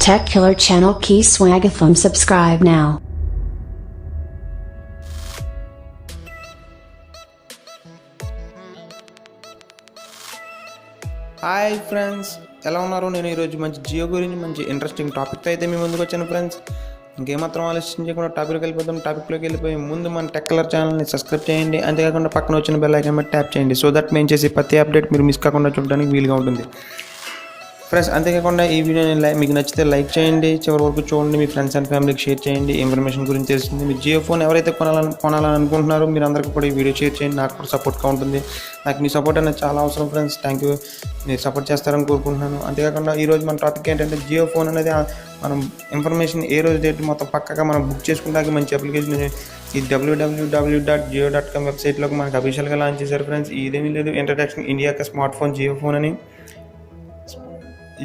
Tech Killer channel key swagathum subscribe now. Hi friends, ఎలా ఉన్నారు? నేను ఈరోజు మంచి జియో గురించి మంచి ఇంట్రెస్టింగ్ టాపిక్తో అయితే మీ ముందుకు వచ్చాను ఫ్రెండ్స్. ఇంకేమాత్రం ఆలోచన చేయకుండా టాపిక్లోకి వెళ్ళిపోతాం. టాపిక్లోకి వెళ్ళిపోయి ముందు మన టెక్ కలర్ ఛానల్ని సబ్స్క్రైబ్ చేయండి. అంతేకాకుండా పక్కన వచ్చిన బెల్ ఐకాన్ మీద ట్యాప్ చేయండి. సో దట్ మేము చేసే ప్రతి అప్డేట్ మీరు మిస్ కాకుండా చూడడానికి వీలుగా ఉంటుంది ఫ్రెండ్స్. అంతేకాకుండా ఈ వీడియోని మీకు నచ్చితే లైక్ చేయండి, చివరి వరకు చూడండి, మీ ఫ్రెండ్స్ అండ్ ఫ్యామిలీకి షేర్ చేయండి. ఇన్ఫర్మేషన్ గురించి తెలుస్తుంది. మీ జియో ఫోన్ ఎవరైతే కొనాలని అనుకుంటున్నారో మీరు అందరికీ కూడా ఈ వీడియో షేర్ చేయండి. నాకు కూడా సపోర్ట్గా ఉంటుంది. నాకు మీ సపోర్ట్ అనేది చాలా అవసరం ఫ్రెండ్స్. థ్యాంక్ యూ, మీరు సపోర్ట్ చేస్తారని కోరుకుంటున్నాను. అంతేకాకుండా ఈరోజు మన టాపిక్ ఏంటంటే జియో ఫోన్ అనేది మనం ఇన్ఫర్మేషన్ ఏ రోజు డేట్ మొత్తం పక్కగా మనం బుక్ చేసుకుంటానికి మంచి అప్లికేషన్ ఈ www.jio.com వెబ్సైట్లోకి మనకు అఫీషియల్గా లాంచ్ చేశారు ఫ్రెండ్స్. ఇదేమీ లేదు, ఇంట్రడక్షన్ ఇండియాకి స్మార్ట్ ఫోన్ జియో ఫోన్ అని.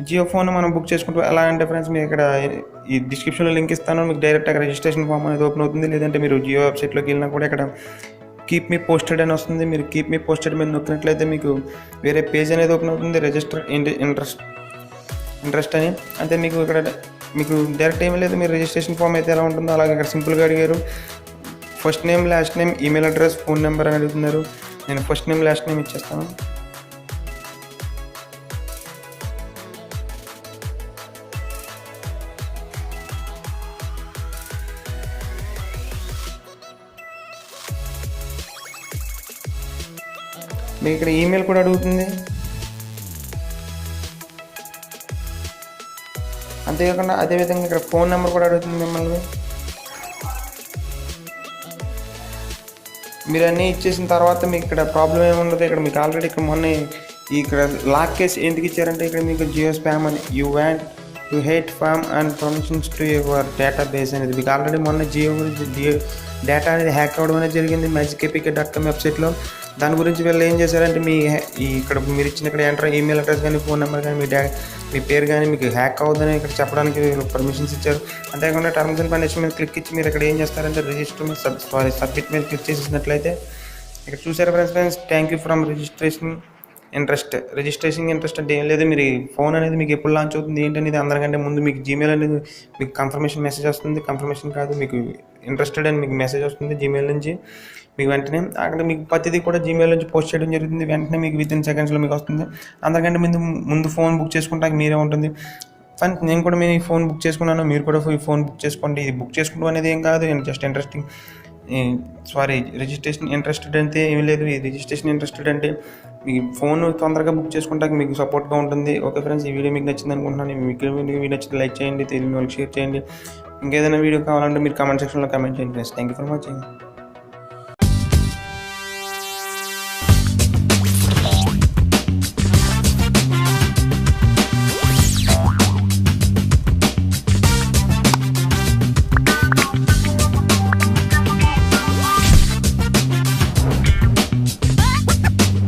జియో ఫోన్ మనం బుక్ చేసుకుంటూ ఎలా అంటే ఫ్రెండ్స్, మీకు ఇక్కడ ఈ డిస్క్రిప్షన్లో లింక్ ఇస్తాను. మీకు డైరెక్ట్ అక్కడ రిజిస్ట్రేషన్ ఫామ్ అనేది ఓపెన్ అవుతుంది. లేదంటే మీరు జియో వెబ్సైట్లోకి వెళ్ళినా కూడా ఇక్కడ కీప్ మీ పోస్టెడ్ అని వస్తుంది. మీరు కీప్ మీ పోస్టెడ్ మీద నొక్కినట్లయితే మీకు వేరే పేజ్ అనేది ఓపెన్ అవుతుంది, రిజిస్టర్ ఇంట్రెస్ట్ అని. అంటే మీకు ఇక్కడ మీకు డైరెక్ట్ ఏమీ లేదు, మీరు రిజిస్ట్రేషన్ ఫామ్ అయితే ఎలా ఉంటుందో అలాగే ఇక్కడ సింపుల్గా అడిగారు. First name, last name, email address, phone number అని అడుగుతున్నారు. నేను ఫస్ట్ నేమ్, లాస్ట్ నేమ్ ఇచ్చేస్తాను. మీకు ఇక్కడ ఈమెయిల్ కూడా అడుగుతుంది. అంతేకాకుండా అదేవిధంగా ఇక్కడ ఫోన్ నెంబర్ కూడా అడుగుతుంది మిమ్మల్ని. మీరు అన్నీ ఇచ్చేసిన తర్వాత మీకు ఇక్కడ ప్రాబ్లం ఏముండదు. ఇక్కడ మీకు ఆల్రెడీ ఇక్కడ మొన్న ఇక్కడ లాక్ కేసు ఎందుకు ఇచ్చారంటే ఇక్కడ మీకు జియో స్పామ్ అని you hate spam and permissions to your database అనేది మీకు ఆల్రెడీ మొన్న జియో డేటా అనేది హ్యాక్ అవ్వడం అనేది జరిగింది magicapk.com వెబ్సైట్లో. దాని గురించి వీళ్ళు ఏం చేశారంటే ఇక్కడ మీరు ఇచ్చిన ఇక్కడ ఎంటర్ ఈమెయిల్ అడ్రస్ కానీ ఫోన్ నెంబర్ కానీ మీ పేరు కానీ మీకు హ్యాక్ అవ్వదని ఇక్కడ చెప్పడానికి పర్మిషన్స్ ఇచ్చారు. అంతేకాకుండా టర్మ్స్ అండ్ కండిషన్ మీద క్లిక్ ఇచ్చి మీరు ఇక్కడ ఏం చేస్తారంటే రిజిస్టర్ మీద సబ్మిట్ మీద క్లిక్ చేసేసినట్లయితే ఇక్కడ చూసారు friends. Thank you from registration interest అంటే ఏం లేదు. మీరు ఫోన్ అనేది మీకు ఎప్పుడు లాంచ్ అవుతుంది ఏంటనేది అందరికంటే ముందు మీకు జీమెయిల్ అనేది మీకు కన్ఫర్మేషన్ మెసేజ్ వస్తుంది. కన్ఫర్మేషన్ కాదు, మీకు ఇంట్రెస్టెడ్ అని మీకు మెసేజ్ వస్తుంది జీమెయిల్ నుంచి. మీకు వెంటనే అక్కడ మీకు ప్రతిదీ కూడా జీమెయిల్ నుంచి పోస్ట్ చేయడం జరుగుతుంది. వెంటనే మీకు విత్ ఇన్ సెకండ్స్లో మీకు వస్తుంది. అందరికంటే ముందు ఫోన్ బుక్ చేసుకుంటాక మీరే ఉంటుంది ఫ్రెండ్స్. నేను కూడా మీ ఫోన్ బుక్ చేసుకున్నాను, మీరు కూడా ఈ ఫోన్ బుక్ చేసుకోండి. ఇది బుక్ చేసుకోవడం అనేది ఏం కాదు, జస్ట్ రిజిస్ట్రేషన్ ఇంట్రెస్టెడ్ అంటే ఏమి లేదు. ఈ రిజిస్ట్రేషన్ ఇంట్రెస్టెడ్ అంటే మీ ఫోన్ తొందరగా బుక్ చేసుకుంటాక మీకు సపోర్ట్గా ఉంటుంది. ఓకే ఫ్రెండ్స్, ఈ వీడియో మీకు నచ్చింది అనుకుంటున్నాను. మీకు వీడియో నచ్చితే లైక్ చేయండి, తెలియని వాళ్ళకి షేర్ చేయండి. ఇంకేదైనా వీడియో కావాలంటే మీరు కామెంట్ సెక్షన్లో కామెంట్ చేయండి friends. Thank you for watching.